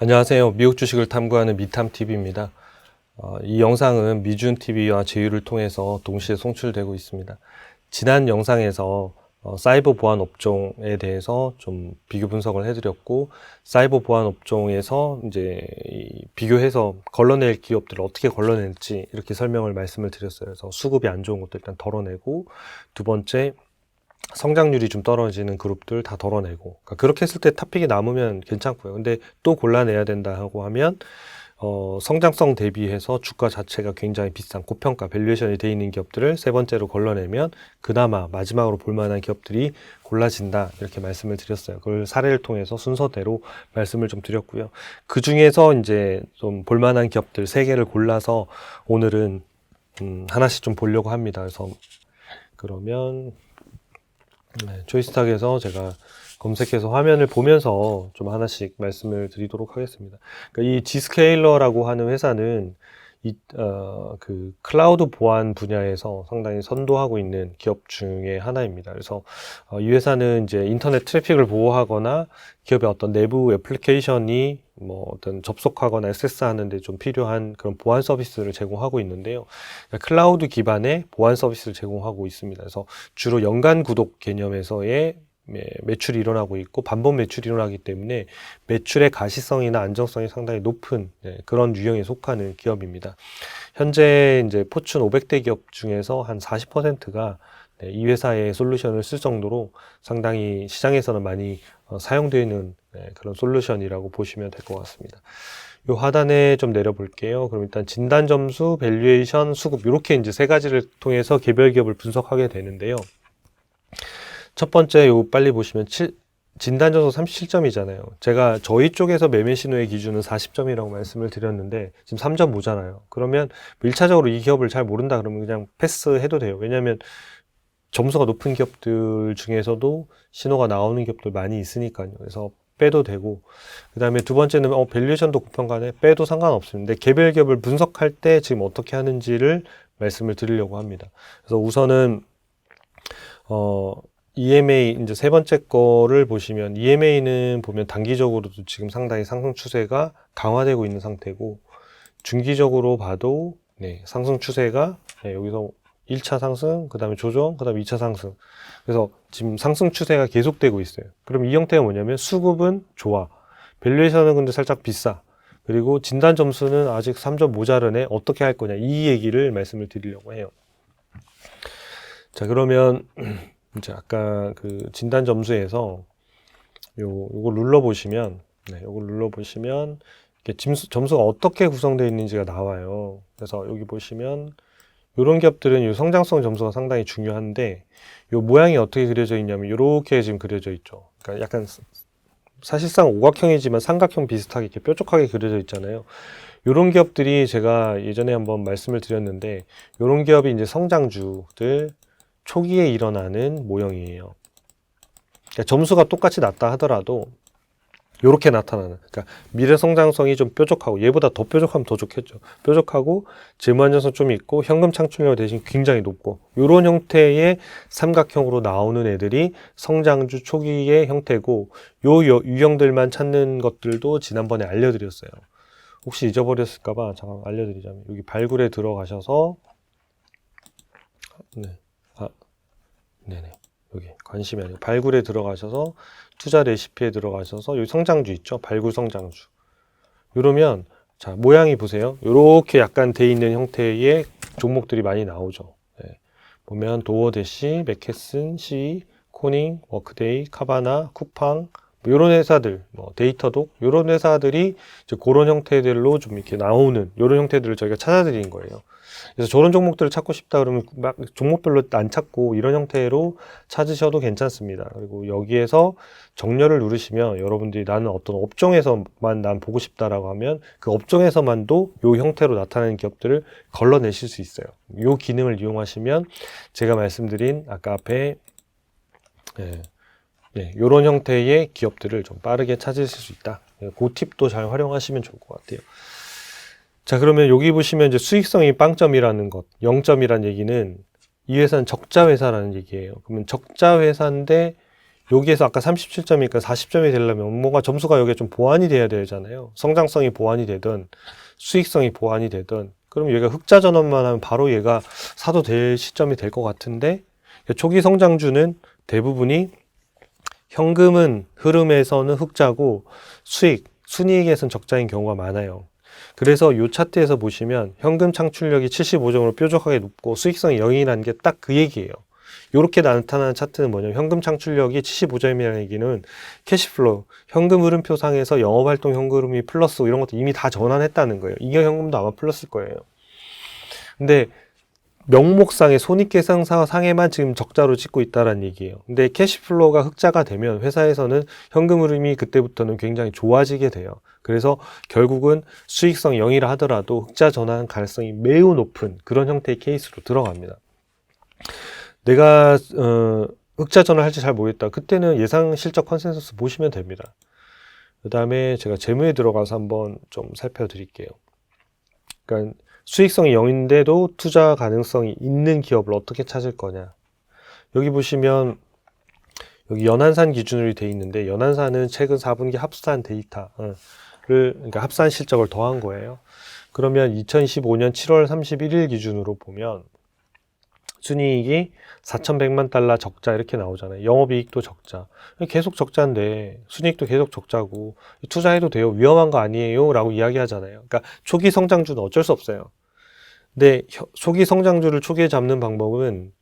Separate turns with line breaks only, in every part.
안녕하세요. 미국 주식을 탐구하는 미탐TV입니다. 이 영상은 미준TV와 제휴를 통해서 동시에 송출되고 있습니다. 지난 영상에서 사이버 보안 업종에 대해서 좀 비교 분석을 해드렸고, 사이버 보안 업종에서 이제 비교해서 걸러낼 기업들을 어떻게 걸러낼지 이렇게 말씀을 드렸어요. 그래서 수급이 안 좋은 것도 일단 덜어내고, 두 번째, 성장률이 좀 떨어지는 그룹들 다 덜어내고, 그러니까 그렇게 했을 때 탑픽이 남으면 괜찮고요. 근데 또 골라내야 된다 하고 하면 성장성 대비해서 주가 자체가 굉장히 비싼 고평가 밸류에이션이 돼 있는 기업들을 세 번째로 걸러내면 그나마 마지막으로 볼만한 기업들이 골라진다, 이렇게 말씀을 드렸어요. 그걸 사례를 통해서 순서대로 말씀을 좀 드렸고요. 그 중에서 이제 좀 볼만한 기업들 3개를 골라서 오늘은 하나씩 좀 보려고 합니다. 그래서 그러면 조이스탁에서 제가 검색해서 화면을 보면서 좀 하나씩 말씀을 드리도록 하겠습니다. 그러니까 이 G스케일러라고 하는 회사는 그 클라우드 보안 분야에서 상당히 선도하고 있는 기업 중에 하나입니다. 그래서 이 회사는 이제 인터넷 트래픽을 보호하거나 기업의 어떤 내부 애플리케이션이 뭐 어떤 접속하거나 액세스하는데 좀 필요한 그런 보안 서비스를 제공하고 있는데요. 그러니까 클라우드 기반의 보안 서비스를 제공하고 있습니다. 그래서 주로 연간 구독 개념에서의 매출이 일어나고 있고 반복 매출이 일어나기 때문에 매출의 가시성이나 안정성이 상당히 높은 그런 유형에 속하는 기업입니다. 현재 이제 포춘 500대 기업 중에서 한 40%가 이 회사의 솔루션을 쓸 정도로 상당히 시장에서는 많이 사용되는 그런 솔루션이라고 보시면 될 것 같습니다. 이 하단에 좀 내려볼게요. 그럼 일단 진단 점수, 밸류에이션, 수급, 이렇게 이제 3가지를 통해서 개별 기업을 분석하게 되는데요. 첫 번째, 요 빨리 보시면 진단 점수 37점이잖아요. 제가 저희 쪽에서 매매 신호의 기준은 40점이라고 말씀을 드렸는데 지금 3.5잖아요. 그러면 1차적으로 이 기업을 잘 모른다 그러면 그냥 패스해도 돼요. 왜냐하면 점수가 높은 기업들 중에서도 신호가 나오는 기업들 많이 있으니까요. 그래서 빼도 되고, 그 다음에 두 번째는 밸류에이션도 고평가네, 빼도 상관없습니다. 개별 기업을 분석할 때 지금 어떻게 하는지를 말씀을 드리려고 합니다. 그래서 우선은 EMA 이제 세 번째 거를 보시면 EMA는 보면 단기적으로도 지금 상당히 상승 추세가 강화되고 있는 상태고, 중기적으로 봐도 상승 추세가 여기서 1차 상승, 그 다음에 조정, 그 다음에 2차 상승. 그래서 지금 상승 추세가 계속되고 있어요. 그럼 이 형태가 뭐냐면 수급은 좋아, 밸류에이션은 근데 살짝 비싸, 그리고 진단 점수는 아직 3점 모자르네, 어떻게 할 거냐, 이 얘기를 말씀을 드리려고 해요. 자, 그러면 이제 아까 그 진단 점수에서 요거 눌러보시면, 요걸 눌러보시면 이렇게 점수가 어떻게 구성되어 있는지가 나와요. 그래서 여기 보시면 이런 기업들은 이 성장성 점수가 상당히 중요한데, 이 모양이 어떻게 그려져 있냐면 이렇게 지금 그려져 있죠. 그러니까 약간 사실상 오각형이지만 삼각형 비슷하게 이렇게 뾰족하게 그려져 있잖아요. 이런 기업들이 제가 예전에 한번 말씀을 드렸는데, 이런 기업이 이제 성장주들 초기에 일어나는 모형이에요. 그러니까 점수가 똑같이 낮다 하더라도 이렇게 나타나는, 그러니까 미래 성장성이 좀 뾰족하고, 얘보다 더 뾰족하면 더 좋겠죠. 뾰족하고 재무 안정성 좀 있고 현금 창출력 대신 굉장히 높고, 이런 형태의 삼각형으로 나오는 애들이 성장주 초기의 형태고, 요 유형들만 찾는 것들도 지난번에 알려드렸어요. 혹시 잊어버렸을까봐 잠깐 알려드리자면, 여기 발굴에 들어가셔서 네네, 여기 관심이 아니고 발굴에 들어가셔서 투자 레시피에 들어가셔서 여기 성장주 있죠, 발굴 성장주. 이러면 자, 모양이 보세요, 이렇게 약간 돼 있는 형태의 종목들이 많이 나오죠. 보면 도어대시, 맥케슨, C, 코닝, 워크데이, 카바나, 쿠팡, 이런 회사들, 데이터독, 이런 회사들이 이제 그런 형태들로 좀 이렇게 나오는 이런 형태들을 저희가 찾아드린 거예요. 그래서 저런 종목들을 찾고 싶다 그러면 막 종목별로 안 찾고 이런 형태로 찾으셔도 괜찮습니다. 그리고 여기에서 정렬을 누르시면 여러분들이 나는 어떤 업종에서만 난 보고 싶다라고 하면 그 업종에서만도 이 형태로 나타나는 기업들을 걸러내실 수 있어요. 이 기능을 이용하시면 제가 말씀드린 아까 앞에 이런 형태의 기업들을 좀 빠르게 찾으실 수 있다. 그 팁도 잘 활용하시면 좋을 것 같아요. 자, 그러면 여기 보시면 이제 수익성이 빵점이라는 것, 0점이라는 얘기는 이 회사는 적자 회사라는 얘기예요. 그러면 적자 회사인데 여기에서 아까 37점이니까 40점이 되려면 뭔가 점수가 여기에 좀 보완이 돼야 되잖아요. 성장성이 보완이 되든 수익성이 보완이 되든 그럼 얘가 흑자 전환만 하면 바로 얘가 사도 될 시점이 될 것 같은데 초기 성장주는 대부분이 현금은 흐름에서는 흑자고 순이익에서는 적자인 경우가 많아요. 그래서 이 차트에서 보시면 현금 창출력이 75점으로 뾰족하게 높고 수익성이 0이라는 게 딱 그 얘기예요. 이렇게 나타나는 차트는 뭐냐면 현금 창출력이 75점이라는 얘기는 캐시플로우, 현금 흐름표상에서 영업활동 현금이 플러스 이런 것도 이미 다 전환했다는 거예요. 잉여현금도 아마 플러스일 거예요. 근데 명목상의 손익계산상에만 지금 적자로 찍고 있다는 얘기예요. 근데 캐시플로우가 흑자가 되면 회사에서는 현금 흐름이 그때부터는 굉장히 좋아지게 돼요. 그래서 결국은 수익성 0이라 하더라도 흑자 전환 가능성이 매우 높은 그런 형태의 케이스로 들어갑니다. 내가 흑자 전환할지 잘 모르겠다. 그때는 예상 실적 컨센서스 보시면 됩니다. 그 다음에 제가 재무에 들어가서 한번 좀 살펴드릴게요. 그러니까 수익성이 0인데도 투자 가능성이 있는 기업을 어떻게 찾을 거냐. 여기 보시면 여기 연한산 기준으로 되어 있는데 연한산은 최근 4분기 합산 데이터를 그러니까 합산 실적을 더한 거예요. 그러면 2025년 7월 31일 기준으로 보면 순이익이 4,100만 달러 적자 이렇게 나오잖아요. 영업이익도 적자. 계속 적자인데 순이익도 계속 적자고 투자해도 돼요. 위험한 거 아니에요? 라고 이야기하잖아요. 그러니까 초기 성장주는 어쩔 수 없어요. 근데 초기 성장주를 초기에 잡는 방법은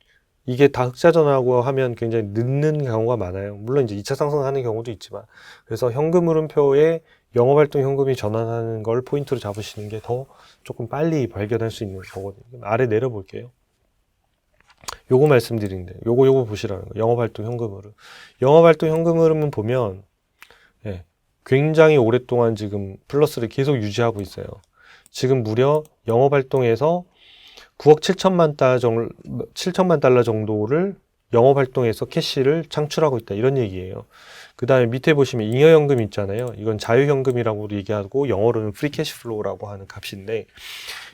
이게 다 흑자전환하고 하면 굉장히 늦는 경우가 많아요. 물론 이제 2차 상승하는 경우도 있지만 그래서 현금 흐름표에 영업활동 현금이 전환하는 걸 포인트로 잡으시는 게 더 조금 빨리 발견할 수 있는 거거든요. 아래 내려볼게요. 요거 말씀드리는데 요거 보시라는 거예요. 영업활동 현금 흐름. 영업활동 현금 흐름은 보면 굉장히 오랫동안 지금 플러스를 계속 유지하고 있어요. 지금 무려 영업활동에서 9억 7천만 달러 정도를 영업활동에서 캐시를 창출하고 있다. 이런 얘기예요. 그 다음에 밑에 보시면 잉여현금 있잖아요. 이건 자유현금이라고 얘기하고 영어로는 프리캐시플로우라고 하는 값인데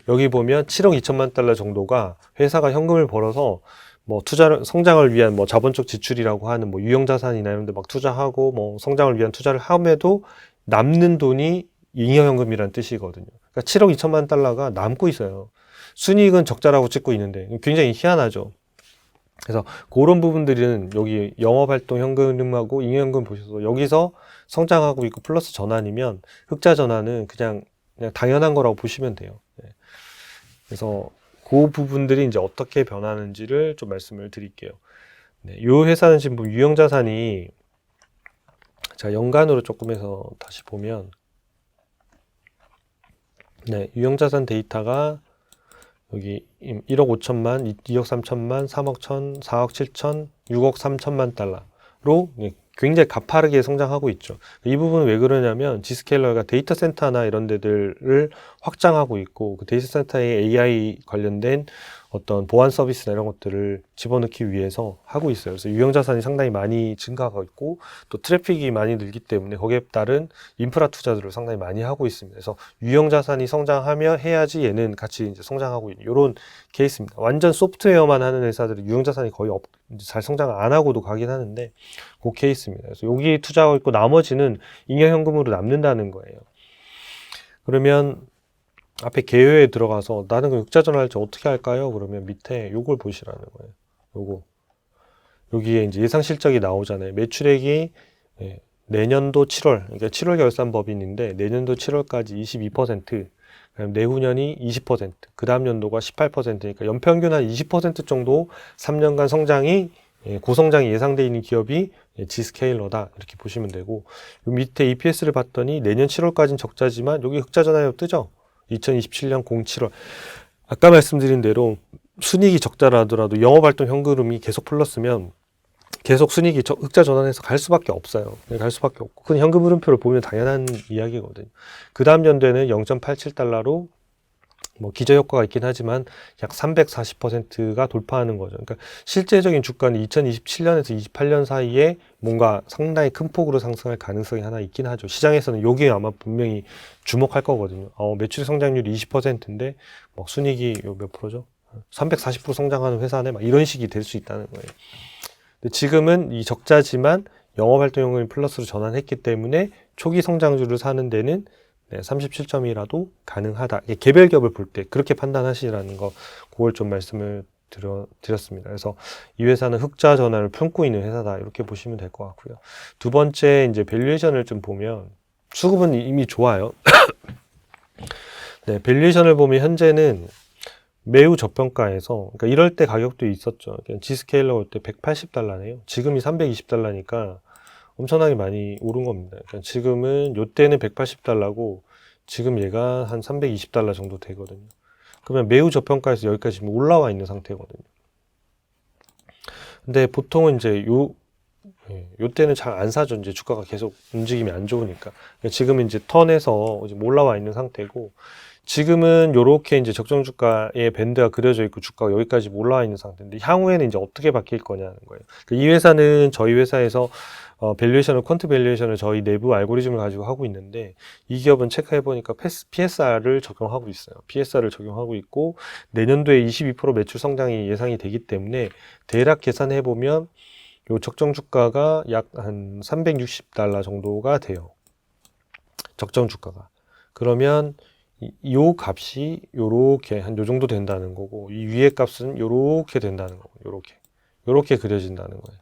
여기 보면 7억 2천만 달러 정도가 회사가 현금을 벌어서 뭐 성장을 위한 뭐 자본적 지출이라고 하는 뭐 유형자산이나 이런 데 막 투자하고 뭐 성장을 위한 투자를 함에도 남는 돈이 잉여현금이라는 뜻이거든요. 그러니까 7억 2천만 달러가 남고 있어요. 순이익은 적자라고 찍고 있는데 굉장히 희한하죠. 그래서 그런 부분들은 여기 영업활동 현금하고 잉여현금 보셔서 여기서 성장하고 있고 플러스 전환이면 흑자 전환은 그냥 당연한 거라고 보시면 돼요. 그래서 그 부분들이 이제 어떻게 변하는지를 좀 말씀을 드릴게요. 이 회사는 지금 유형자산이 자 연간으로 조금 해서 다시 보면 유형자산 데이터가 여기 1억 5천만, 2억 3천만, 3억 1천, 4억 7천, 6억 3천만 달러로 굉장히 가파르게 성장하고 있죠. 이 부분은 왜 그러냐면 지스케일러가 데이터 센터나 이런 데들을 확장하고 있고 그 데이터 센터에 AI 관련된 어떤 보안 서비스나 이런 것들을 집어넣기 위해서 하고 있어요. 그래서 유형자산이 상당히 많이 증가하고 있고 또 트래픽이 많이 늘기 때문에 거기에 따른 인프라 투자들을 상당히 많이 하고 있습니다. 그래서 유형자산이 성장하며 해야지 얘는 같이 이제 성장하고 있는 이런 케이스입니다. 완전 소프트웨어만 하는 회사들은 유형자산이 거의 잘 성장 안 하고도 가긴 하는데 그 케이스입니다. 그래서 여기 투자하고 있고 나머지는 잉여현금으로 남는다는 거예요. 그러면 앞에 개요에 들어가서 나는 그 흑자전환 할지 어떻게 할까요? 그러면 밑에 요걸 보시라는 거예요. 요거. 여기에 이제 예상 실적이 나오잖아요. 매출액이 내년도 7월, 그러니까 7월 결산 법인인데 내년도 7월까지 22%, 그다음 내후년이 20%, 그 다음 연도가 18%니까 연평균 한 20% 정도 3년간 성장이 고성장이 예상되어 있는 기업이 G스케일러다 이렇게 보시면 되고 요 밑에 EPS를 봤더니 내년 7월까지는 적자지만 여기 흑자전환이 뜨죠. 2027년 07월 아까 말씀드린 대로 순이익이 적자라 하더라도 영업활동 현금흐름이 계속 플러스면 계속 순이익이 흑자 전환해서 갈 수밖에 없어요. 갈 수밖에 없고 그건 현금 흐름표를 보면 당연한 이야기거든요. 그 다음 연도에는 0.87달러로 뭐 기저효과가 있긴 하지만 약 340%가 돌파하는 거죠. 그러니까 실제적인 주가는 2027년에서 28년 사이에 뭔가 상당히 큰 폭으로 상승할 가능성이 하나 있긴 하죠. 시장에서는 여기에 아마 분명히 주목할 거거든요. 매출 성장률이 20%인데 뭐 순이익이 몇 프로죠? 340% 성장하는 회사네 막 이런 식이 될 수 있다는 거예요. 근데 지금은 이 적자지만 영업활동 현금이 플러스로 전환했기 때문에 초기 성장주를 사는 데는 37점이라도 가능하다. 개별 기업을 볼 때 그렇게 판단하시라는 거, 그걸 좀 말씀을 드렸습니다. 그래서 이 회사는 흑자 전환을 품고 있는 회사다, 이렇게 보시면 될 것 같고요. 두 번째, 이제 밸류에이션을 좀 보면 수급은 이미 좋아요. 네, 밸류에이션을 보면 현재는 매우 저평가에서, 그러니까 이럴 때 가격도 있었죠. G스케일러 올 때 180달러네요. 지금이 320달러니까 엄청나게 많이 오른 겁니다. 그러니까 지금은 요때는 180달러고 지금 얘가 한 320달러 정도 되거든요. 그러면 매우 저평가에서 여기까지 지금 올라와 있는 상태거든요. 근데 보통은 이제 요때는 잘 안 사죠. 이제 주가가 계속 움직임이 안 좋으니까. 그러니까 지금 이제 턴에서 지금 올라와 있는 상태고, 지금은 요렇게 이제 적정 주가의 밴드가 그려져 있고 주가가 여기까지 올라와 있는 상태인데, 향후에는 이제 어떻게 바뀔 거냐는 거예요. 그러니까 이 회사는 저희 회사에서 밸류에이션을, 퀀트 밸류에이션을 저희 내부 알고리즘을 가지고 하고 있는데, 이 기업은 체크해 보니까 PSR을 적용하고 있어요. PSR을 적용하고 있고, 내년도에 22% 매출 성장이 예상이 되기 때문에 대략 계산해 보면 요 적정 주가가 약 한 360달러 정도가 돼요. 적정 주가가. 그러면 요 값이 요렇게 한 요 정도 된다는 거고, 이 위에 값은 요렇게 된다는 거고, 요렇게 그려진다는 거예요.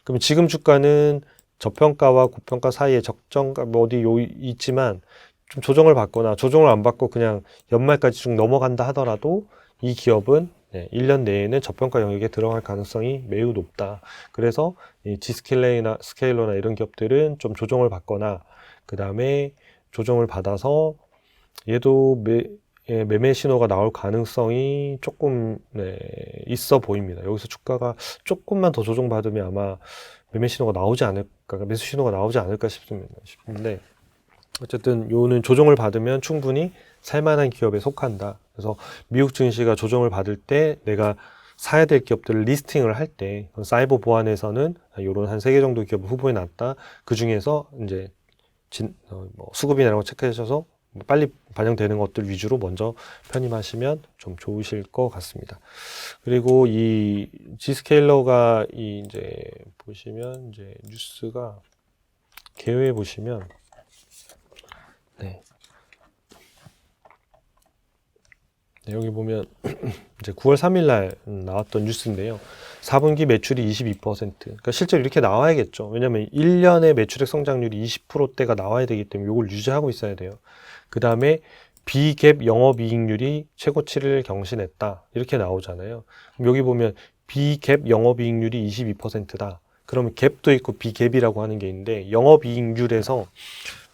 그럼 지금 주가는 저평가와 고평가 사이에 적정가 뭐 어디 있지만 좀 조정을 받거나 조정을 안 받고 그냥 연말까지 쭉 넘어간다 하더라도 이 기업은 1년 내에는 저평가 영역에 들어갈 가능성이 매우 높다. 그래서 이 G스케일러나 이런 기업들은 좀 조정을 받거나, 그 다음에 조정을 받아서 얘도 매매 신호가 나올 가능성이 조금 있어 보입니다. 여기서 주가가 조금만 더 조정받으면 아마 매매 신호가 나오지 않을까, 매수 신호가 나오지 않을까 싶은데, 어쨌든 요는 조정을 받으면 충분히 살만한 기업에 속한다. 그래서 미국 증시가 조정을 받을 때 내가 사야 될 기업들을 리스팅을 할 때, 사이버 보안에서는 요런 한 3개 정도 기업을 후보에 놨다. 그 중에서 이제 수급이나 이런 거 체크하셔서 빨리 반영되는 것들 위주로 먼저 편입하시면 좀 좋으실 것 같습니다. 그리고 이 G스케일러가 이제 보시면 이제 뉴스가 개요에 보시면 여기 보면 이제 9월 3일 날 나왔던 뉴스인데요. 4분기 매출이 22%. 그러니까 실제로 이렇게 나와야겠죠. 왜냐면 1년의 매출액 성장률이 20%대가 나와야 되기 때문에 이걸 유지하고 있어야 돼요. 그 다음에 비갭 영업이익률이 최고치를 경신했다. 이렇게 나오잖아요. 그럼 여기 보면 비갭 영업이익률이 22%다. 그러면 갭도 있고 비갭이라고 하는 게 있는데, 영업이익률에서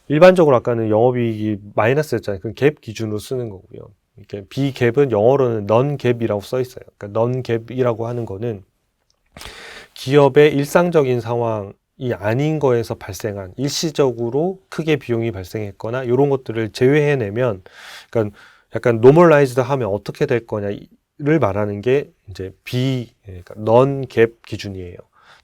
일반적으로 아까는 영업이익이 마이너스였잖아요. 그럼 갭 기준으로 쓰는 거고요. 이렇게 비갭은 영어로는 non-GAP이라고 써 있어요. 그러니까 non-GAP이라고 하는 거는 기업의 일상적인 상황이 아닌 거에서 발생한 일시적으로 크게 비용이 발생했거나 이런 것들을 제외해내면, 그러니까 약간 normalized 하면 어떻게 될 거냐를 말하는 게 이제 그러니까 non-GAAP 기준이에요.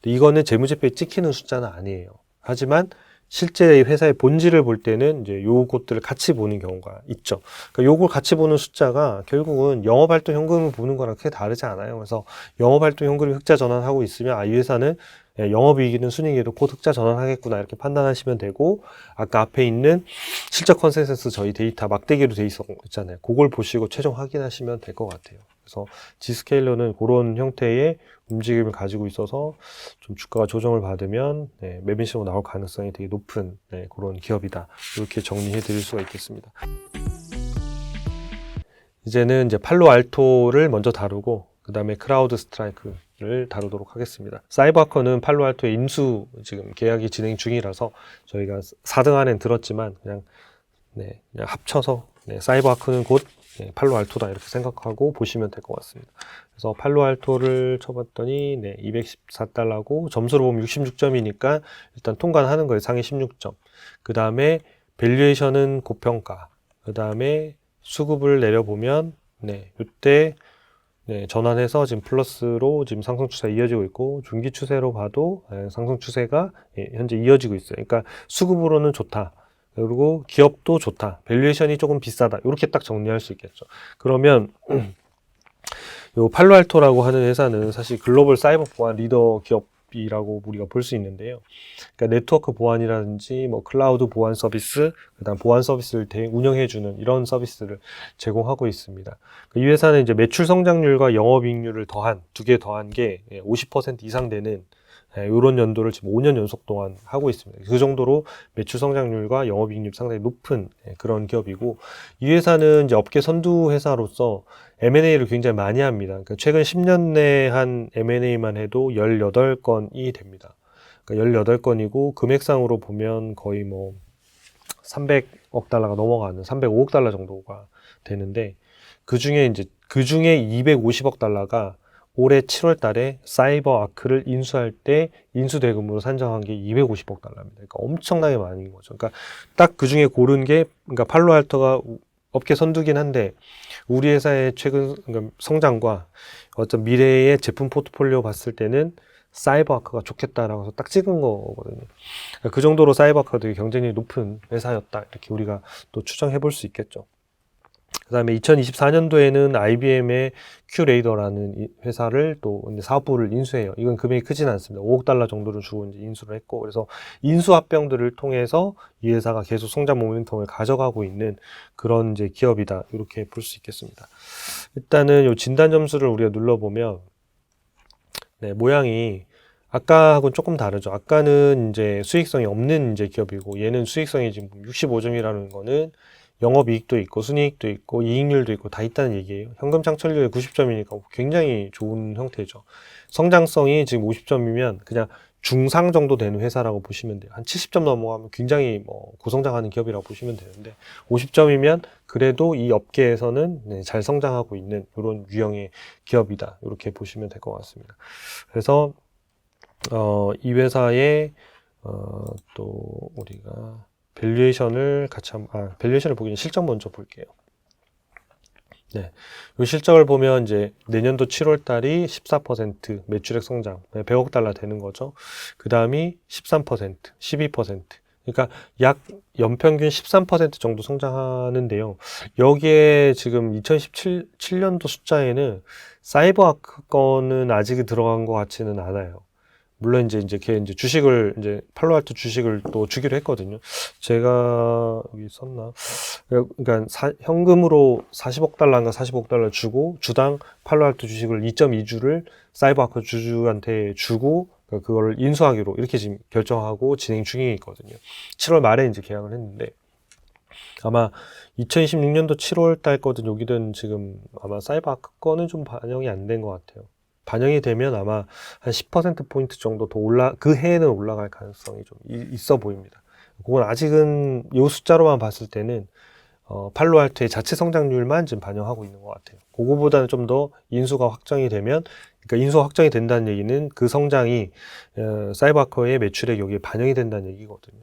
근데 이거는 재무제표에 찍히는 숫자는 아니에요. 하지만 실제 회사의 본질을 볼 때는 이제 요것들을 같이 보는 경우가 있죠. 그러니까 요걸 같이 보는 숫자가 결국은 영업활동 현금을 보는 거랑 크게 다르지 않아요. 그래서 영업활동 현금이 흑자 전환하고 있으면 이 회사는 영업이익이든 순이익에도 곧 흑자 전환하겠구나, 이렇게 판단하시면 되고, 아까 앞에 있는 실적 컨센서스 저희 데이터 막대기로 돼 있잖아요. 그걸 보시고 최종 확인하시면 될 것 같아요. 그래서 G스케일러는 그런 형태의 움직임을 가지고 있어서 좀 주가가 조정을 받으면 매매 신호가 나올 가능성이 되게 높은 그런 기업이다. 이렇게 정리해 드릴 수가 있겠습니다. 이제는 이제 팔로알토를 먼저 다루고 그 다음에 크라우드 스트라이크를 다루도록 하겠습니다. 사이버아커는 팔로알토의 인수 지금 계약이 진행 중이라서 저희가 4등 안엔 들었지만 그냥 합쳐서 사이버아커는 곧 팔로알토다, 이렇게 생각하고 보시면 될 것 같습니다. 그래서 팔로알토를 쳐봤더니 214달러고 점수로 보면 66점이니까 일단 통과하는 거예요. 상위 16점. 그 다음에 밸류에이션은 고평가. 그 다음에 수급을 내려보면 이때 전환해서 지금 플러스로 지금 상승 추세가 이어지고 있고, 중기 추세로 봐도 상승 추세가 현재 이어지고 있어요. 그러니까 수급으로는 좋다. 그리고 기업도 좋다. 밸류에이션이 조금 비싸다. 이렇게 딱 정리할 수 있겠죠. 그러면 요 팔로알토라고 하는 회사는 사실 글로벌 사이버 보안 리더 기업 기업이라고 우리가 볼 수 있는데요. 그러니까 네트워크 보안이라든지 뭐 클라우드 보안 서비스, 그다음 보안 서비스를 운영해주는 이런 서비스를 제공하고 있습니다. 이 회사는 이제 매출 성장률과 영업이익률을 두 개 더한 게 50% 이상 되는 이런 연도를 지금 5년 연속 동안 하고 있습니다. 그 정도로 매출 성장률과 영업이익률 상당히 높은 그런 기업이고, 이 회사는 이제 업계 선두 회사로서 M&A를 굉장히 많이 합니다. 그러니까 최근 10년 내에 한 M&A만 해도 18건이 됩니다. 그러니까 18건이고 금액상으로 보면 거의 뭐 300억 달러가 넘어가는 305억 달러 정도가 되는데, 그 중에 250억 달러가 올해 7월 달에 사이버 아크를 인수할 때 인수대금으로 산정한 게 250억 달러입니다. 그러니까 엄청나게 많은 거죠. 그러니까 딱 그 중에 고른 게, 그러니까 팔로알토가 업계 선두긴 한데 우리 회사의 최근 성장과 어떤 미래의 제품 포트폴리오 봤을 때는 사이버 아크가 좋겠다라고 해서 딱 찍은 거거든요. 그러니까 그 정도로 사이버 아크가 되게 경쟁력이 높은 회사였다, 이렇게 우리가 또 추정해 볼 수 있겠죠. 그 다음에 2024년도에는 IBM의 큐레이더라는 회사를 또 사업부를 인수해요. 이건 금액이 크진 않습니다. 5억 달러 정도를 주고 이제 인수를 했고, 그래서 인수 합병들을 통해서 이 회사가 계속 성장 모멘텀을 가져가고 있는 그런 이제 기업이다, 이렇게 볼 수 있겠습니다. 일단은 이 진단 점수를 우리가 눌러보면, 모양이 아까하고는 조금 다르죠. 아까는 이제 수익성이 없는 이제 기업이고, 얘는 수익성이 지금 65점이라는 거는 영업이익도 있고 순이익도 있고 이익률도 있고 다 있다는 얘기예요. 현금 창출률이 90점이니까 굉장히 좋은 형태죠. 성장성이 지금 50점이면 그냥 중상 정도 되는 회사라고 보시면 돼요. 한 70점 넘어가면 굉장히 뭐 고성장하는 기업이라고 보시면 되는데, 50점이면 그래도 이 업계에서는 잘 성장하고 있는 이런 유형의 기업이다, 이렇게 보시면 될 것 같습니다. 그래서 이 회사의 또 우리가 밸류에이션을 밸류에이션을 보기 전에 실적 먼저 볼게요. 이 실적을 보면 이제 내년도 7월 달이 14% 매출액 성장, 100억 달러 되는 거죠. 그 다음이 13%, 12%. 그러니까 약 연평균 13% 정도 성장하는데요. 여기에 지금 2017년도 숫자에는 사이버 아크 건은 아직 들어간 것 같지는 않아요. 물론 걔 주식을 팔로알토 주식을 또 주기로 했거든요. 제가 여기 썼나? 그러니까 현금으로 40억 달러인가 45억 달러 주고 주당 팔로알토 주식을 2.2주를 사이버아크 주주한테 주고 그걸 인수하기로 이렇게 지금 결정하고 진행 중에 있거든요. 7월 말에 이제 계약을 했는데, 아마 2026년도 7월 달 거든 여기든 지금 아마 사이버아크 거는 좀 반영이 안 된 것 같아요. 반영이 되면 아마 한 10%포인트 정도 더 그 해에는 올라갈 가능성이 좀 있어 보입니다. 그건 아직은 이 숫자로만 봤을 때는, 팔로알토의 자체 성장률만 지금 반영하고 있는 것 같아요. 그거보다는 좀 더 인수가 확정이 되면, 그러니까 인수가 확정이 된다는 얘기는 그 성장이, 사이버아크의 매출액 여기에 반영이 된다는 얘기거든요.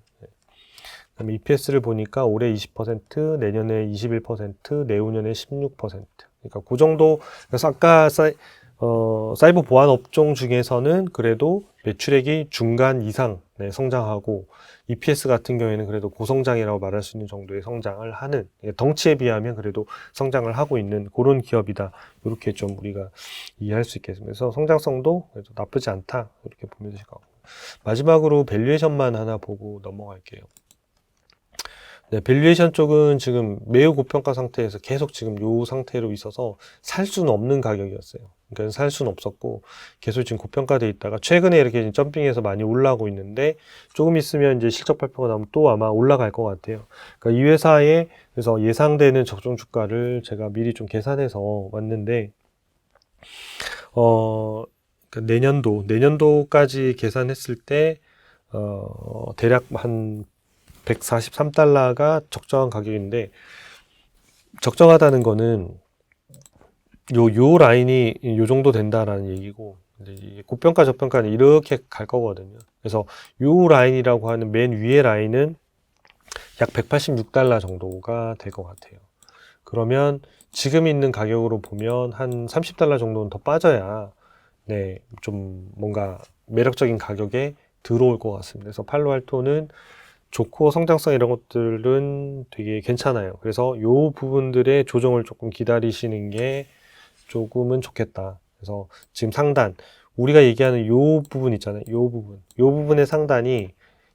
그다음에 EPS를 보니까 올해 20%, 내년에 21%, 내후년에 16%. 그러니까 그 정도, 그래서 아까 사이버 보안 업종 중에서는 그래도 매출액이 중간 이상 성장하고, EPS 같은 경우에는 그래도 고성장이라고 말할 수 있는 정도의 성장을 하는, 덩치에 비하면 그래도 성장을 하고 있는 그런 기업이다, 이렇게 좀 우리가 이해할 수 있겠습니다. 그래서 성장성도 그래도 나쁘지 않다, 이렇게 보면 되실 것 같고, 마지막으로 밸류에이션만 하나 보고 넘어갈게요. 밸류에이션 쪽은 지금 매우 고평가 상태에서 계속 지금 이 상태로 있어서 살 수는 없는 가격이었어요. 그러니까 살 수는 없었고 계속 지금 고평가돼 있다가 최근에 이렇게 점핑해서 많이 올라오고 있는데, 조금 있으면 이제 실적 발표가 나오면 또 아마 올라갈 것 같아요. 그러니까 이 회사에 그래서 예상되는 적정 주가를 제가 미리 좀 계산해서 왔는데, 그러니까 내년도까지 계산했을 때 대략 한 143달러가 적정한 가격인데, 적정하다는 거는 요 라인이 요 정도 된다라는 얘기고, 이제 고평가 저평가는 이렇게 갈 거거든요. 그래서 요 라인이라고 하는 맨 위에 라인은 약 186달러 정도가 될 것 같아요. 그러면 지금 있는 가격으로 보면 한 30달러 정도는 더 빠져야 좀 뭔가 매력적인 가격에 들어올 것 같습니다. 그래서 팔로알토는 좋고 성장성 이런 것들은 되게 괜찮아요. 그래서 요 부분들의 조정을 조금 기다리시는 게 조금은 좋겠다. 그래서 지금 상단 우리가 얘기하는 요 부분 있잖아요. 요 부분의 상단이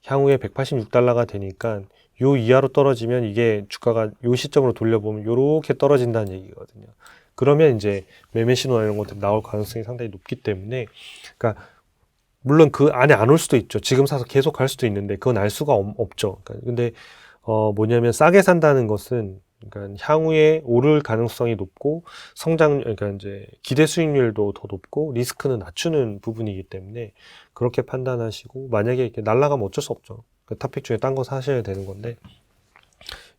향후에 186달러가 되니까 요 이하로 떨어지면 이게 주가가 요 시점으로 돌려보면 요렇게 떨어진다는 얘기거든요. 그러면 이제 매매 신호나 이런 것들이 나올 가능성이 상당히 높기 때문에, 그러니까 물론 그 안에 안 올 수도 있죠. 지금 사서 계속 갈 수도 있는데 그건 알 수가 없죠. 그러니까 근데 뭐냐면 싸게 산다는 것은, 그러니까 향후에 오를 가능성이 높고 그러니까 이제 기대 수익률도 더 높고 리스크는 낮추는 부분이기 때문에 그렇게 판단하시고, 만약에 이렇게 날아가면 어쩔 수 없죠. 그 탑픽 중에 딴 거 사셔야 되는 건데,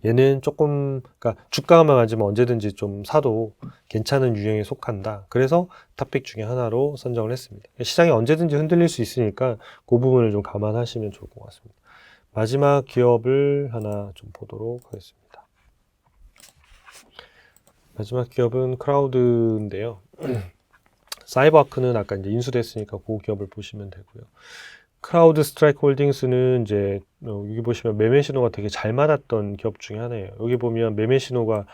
얘는 조금, 그러니까 주가가 맞으면 언제든지 좀 사도 괜찮은 유형에 속한다. 그래서 탑픽 중에 하나로 선정을 했습니다. 시장이 언제든지 흔들릴 수 있으니까 그 부분을 좀 감안하시면 좋을 것 같습니다. 마지막 기업을 하나 좀 보도록 하겠습니다. 마지막 기업은 크라우드인데요. 사이버아크는 아까 이제 인수됐으니까 그 기업을 보시면 되고요. 크라우드 스트라이크 홀딩스는 이제 여기 보시면 매매 신호가 되게 잘 맞았던 기업 중에 하나예요. 여기 보면 매매 신호가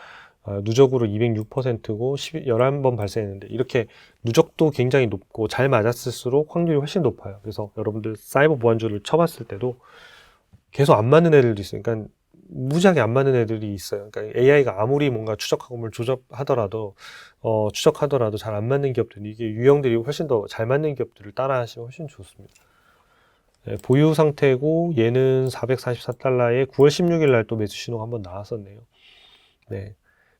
누적으로 206%고 11번 발생했는데, 이렇게 누적도 굉장히 높고 잘 맞았을수록 확률이 훨씬 높아요. 그래서 여러분들 사이버 보안주를 쳐봤을 때도 계속 안 맞는 애들도 있어요. 그러니까 무지하게 안 맞는 애들이 있어요. 그러니까 AI가 아무리 뭔가 추적하고 뭘 추적하더라도 잘 안 맞는 기업들, 이게 유형들이 훨씬 더 잘 맞는 기업들을 따라 하시면 훨씬 좋습니다. 네, 보유 상태고 얘는 444달러에 9월 16일 날 또 매수 신호가 한번 나왔었네요. 네.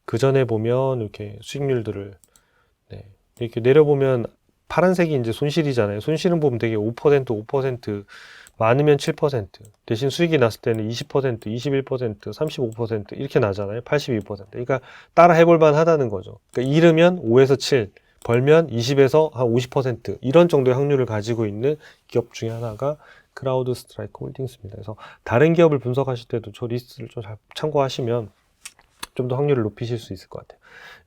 그 전에 보면 이렇게 수익률들을, 네, 이렇게 내려보면 파란색이 이제 손실이잖아요. 손실은 보면 되게 5%, 많으면 7%, 대신 수익이 났을 때는 20%, 21%, 35% 이렇게 나잖아요. 82%. 그러니까 따라 해볼 만하다는 거죠. 그러니까 잃으면 5에서 7, 벌면 20에서 한 50% 이런 정도의 확률을 가지고 있는 기업 중에 하나가 크라우드 스트라이크 홀딩스입니다. 그래서 다른 기업을 분석하실 때도 저 리스트를 좀 잘 참고하시면 좀 더 확률을 높이실 수 있을 것 같아요.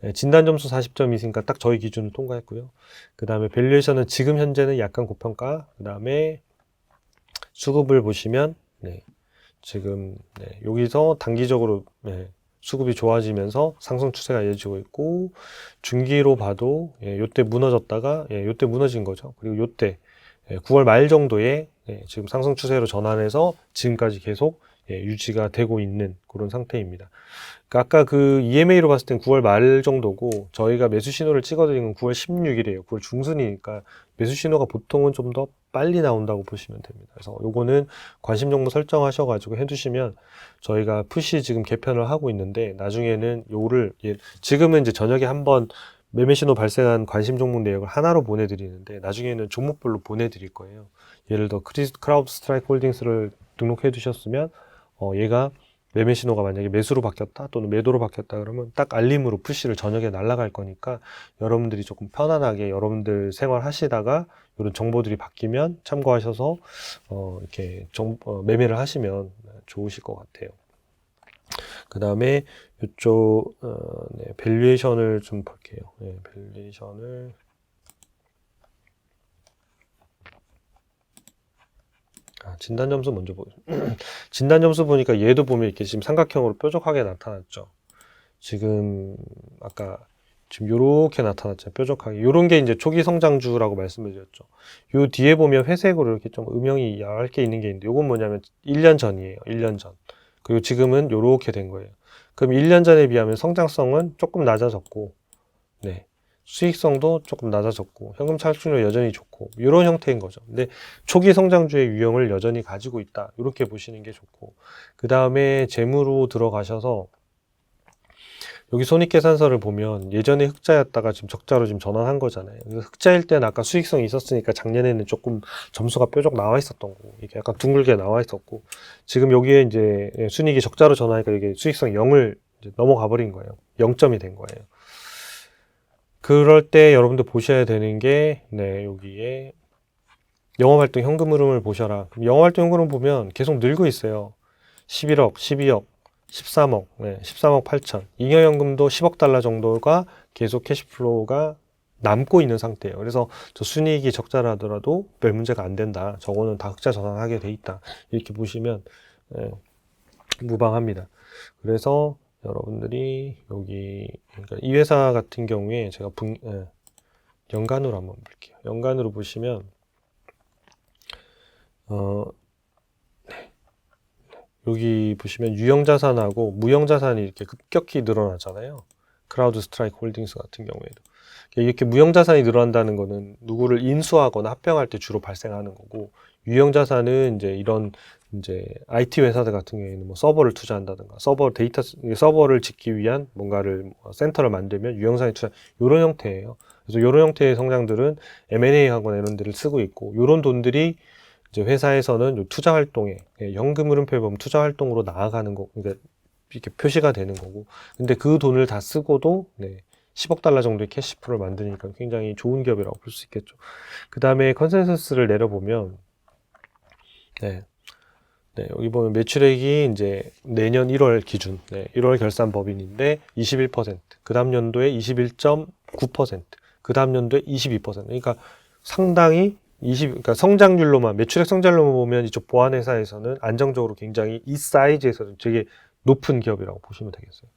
네, 진단 점수 40점이 있으니까 딱 저희 기준을 통과했고요. 그 다음에 밸류에이션은 지금 현재는 약간 고평가. 그 다음에 수급을 보시면, 네, 지금, 네, 여기서 단기적으로, 네, 수급이 좋아지면서 상승 추세가 이어지고 있고, 중기로 봐도, 예, 요때 무너졌다가, 예, 요때 무너진 거죠. 그리고 요때, 예, 9월 말 정도에, 예, 지금 상승 추세로 전환해서 지금까지 계속, 예, 유지가 되고 있는 그런 상태입니다. 그러니까 아까 그 EMA로 봤을 땐 9월 말 정도고, 저희가 매수 신호를 찍어드린 건 9월 16일이에요. 9월 중순이니까 매수 신호가 보통은 좀 더 빨리 나온다고 보시면 됩니다. 그래서 요거는 관심 종목 설정하셔가지고 해두시면, 저희가 푸시 지금 개편을 하고 있는데 나중에는 요를, 지금은 이제 저녁에 한번 매매 신호 발생한 관심 종목 내역을 하나로 보내드리는데, 나중에는 종목별로 보내드릴 거예요. 예를 들어 크라우드 스트라이크 홀딩스를 등록해 두셨으면 얘가 매매 신호가 만약에 매수로 바뀌었다 또는 매도로 바뀌었다 그러면 딱 알림으로 푸시를 저녁에 날아갈 거니까, 여러분들이 조금 편안하게 여러분들 생활하시다가 이런 정보들이 바뀌면 참고하셔서 이렇게 매매를 하시면 좋으실 것 같아요. 그 다음에 이쪽 네, 밸류에이션을 좀 볼게요. 네, 밸류에이션을 진단 점수 먼저 보겠습니다. 진단 점수 보니까 얘도 보면 이렇게 지금 삼각형으로 뾰족하게 나타났죠. 지금 아까 지금 요렇게 나타났죠. 뾰족하게. 요런 게 이제 초기 성장주라고 말씀을 드렸죠. 요 뒤에 보면 회색으로 이렇게 좀 음영이 얇게 있는 게 있는데, 요건 뭐냐면 1년 전이에요. 1년 전. 그리고 지금은 요렇게 된 거예요. 그럼 1년 전에 비하면 성장성은 조금 낮아졌고, 네, 수익성도 조금 낮아졌고, 현금 차익률 여전히 좋고, 이런 형태인 거죠. 근데 초기 성장주의 유형을 여전히 가지고 있다, 이렇게 보시는 게 좋고, 그 다음에 재무로 들어가셔서 여기 손익계산서를 보면 예전에 흑자였다가 지금 적자로 지금 전환한 거잖아요. 흑자일 때는 아까 수익성이 있었으니까 작년에는 조금 점수가 뾰족 나와 있었던 거고, 이게 약간 둥글게 나와 있었고, 지금 여기에 이제 순이익이 적자로 전환하니까 이게 수익성 0을 이제 넘어가 버린 거예요. 0점이 된 거예요. 그럴 때 여러분들 보셔야 되는 게, 네, 여기에 영업활동 현금 흐름을 보셔라. 그럼 영업활동 현금 흐름 보면 계속 늘고 있어요. 11억, 12억, 13억, 네, 13억 8천. 잉여연금도 10억 달러 정도가 계속 캐시플로우가 남고 있는 상태예요. 그래서 저 순이익이 적자라 하더라도 별 문제가 안 된다. 저거는 다 흑자 전환하게 돼 있다. 이렇게 보시면 무방합니다. 그래서 여러분들이 여기, 그러니까 이 회사 같은 경우에 제가 연간으로 한번 볼게요. 연간으로 보시면 여기 보시면 유형자산하고 무형자산이 이렇게 급격히 늘어나잖아요. 크라우드 스트라이크 홀딩스 같은 경우에도. 이렇게 무형자산이 늘어난다는 거는 누구를 인수하거나 합병할 때 주로 발생하는 거고, 유형자산은 이제 이런 이제 IT 회사들 같은 경우에는 뭐 서버를 투자한다든가, 서버를 짓기 위한 뭔가를 센터를 만들면 유형자산이 투자, 이런 형태예요. 그래서 이런 형태의 성장들은 M&A 하거나 이런 데를 쓰고 있고, 이런 돈들이 이제 회사에서는 투자 활동에, 현금 흐름표에 보면 투자 활동으로 나아가는 거, 그러니까 이렇게 표시가 되는 거고. 근데 그 돈을 다 쓰고도 10억 달러 정도의 캐시프로를 만드니까 굉장히 좋은 기업이라고 볼 수 있겠죠. 그 다음에 컨센서스를 내려보면, 여기 보면 매출액이 이제 내년 1월 기준, 1월 결산 법인인데 21%, 그 다음 연도에 21.9%, 그 다음 연도에 22%. 그러니까 상당히 그러니까 성장률로만, 매출액 성장률로만 보면 이쪽 보안회사에서는 안정적으로 굉장히 이 사이즈에서는 되게 높은 기업이라고 보시면 되겠어요.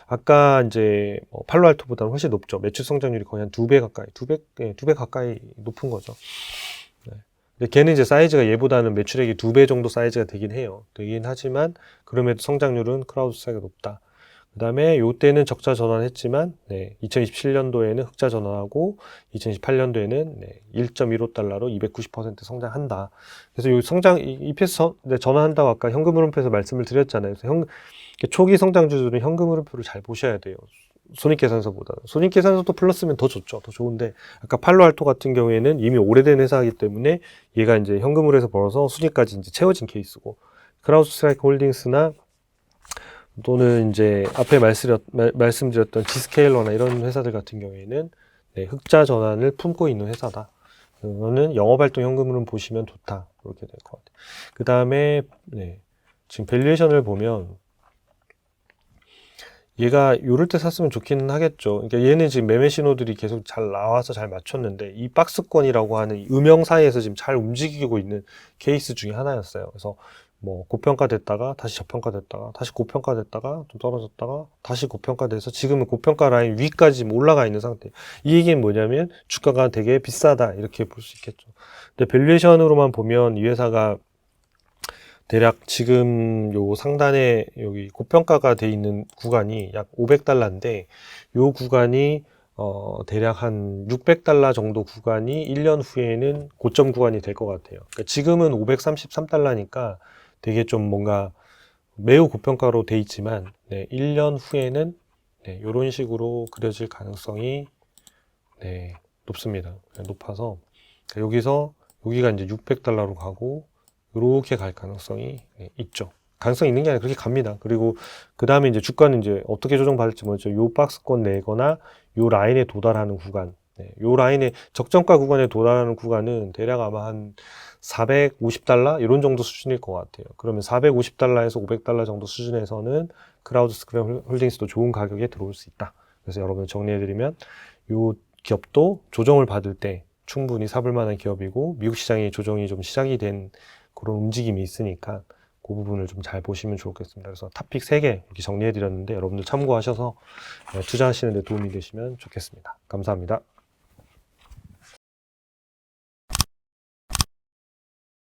아까 이제 팔로알토보다는 훨씬 높죠. 매출 성장률이 거의 한 2배 가까이, 2배 가까이 높은 거죠. 근데 걔는 이제 사이즈가 얘보다는 매출액이 2배 정도 사이즈가 되긴 하지만, 그럼에도 성장률은 크라우드 스트라이크가 높다. 그 다음에 요때는 적자 전환했지만 2027년도에는 흑자 전환하고 2028년도에는 1.15달러로 290% 성장한다. 그래서 요 성장 EPS 전환한다고 아까 현금 흐름표에서 말씀을 드렸잖아요. 그래서 초기 성장주들은 현금 흐름표를 잘 보셔야 돼요. 손익계산서보다. 손익계산서도 플러스면 더 좋죠. 더 좋은데, 아까 팔로알토 같은 경우에는 이미 오래된 회사이기 때문에 얘가 이제 현금으로 해서 벌어서 순위까지 이제 채워진 케이스고, 크라우드 스트라이크 홀딩스나 또는 이제 앞에 말씀드렸던 지스케일러나 이런 회사들 같은 경우에는 흑자 전환을 품고 있는 회사다. 그거는 영업활동 현금으로 보시면 좋다. 이렇게 될 것 같아요. 그 다음에 지금 밸류에이션을 보면 얘가 요럴 때 샀으면 좋기는 하겠죠. 그러니까 얘는 지금 매매 신호들이 계속 잘 나와서 잘 맞췄는데, 이 박스권이라고 하는 이 음영 사이에서 지금 잘 움직이고 있는 케이스 중에 하나였어요. 그래서 뭐 고평가됐다가 다시 저평가됐다가 다시 고평가됐다가 좀 떨어졌다가 다시 고평가돼서 지금은 고평가 라인 위까지 올라가 있는 상태. 이 얘기는 뭐냐면 주가가 되게 비싸다, 이렇게 볼 수 있겠죠. 근데 밸류에이션으로만 보면 이 회사가 대략 지금 요 상단에 여기 고평가가 돼 있는 구간이 약 500달러인데, 요 구간이 대략 한 600달러 정도 구간이 1년 후에는 고점 구간이 될 것 같아요. 그러니까 지금은 533달러니까 되게 좀 뭔가 매우 고평가로 돼 있지만 1년 후에는 이런 식으로 그려질 가능성이 높습니다. 높아서 여기서 여기가 이제 600달러로 가고 이렇게 갈 가능성이 있죠. 가능성이 있는 게 아니라 그렇게 갑니다. 그리고 그 다음에 이제 주가는 이제 어떻게 조정받을지 모르죠. 요 박스권 내거나 요 라인에 도달하는 구간, 요 라인에 적정가 구간에 도달하는 구간은 대략 아마 한 450달러 이런 정도 수준일 것 같아요. 그러면 450달러에서 500달러 정도 수준에서는 크라우드 스크램 홀딩스도 좋은 가격에 들어올 수 있다. 그래서 여러분 정리해드리면, 요 기업도 조정을 받을 때 충분히 사볼 만한 기업이고, 미국 시장이 조정이 좀 시작이 된 그런 움직임이 있으니까 그 부분을 좀 잘 보시면 좋겠습니다. 그래서 탑픽 3개 이렇게 정리해드렸는데 여러분들 참고하셔서 투자하시는 데 도움이 되시면 좋겠습니다. 감사합니다.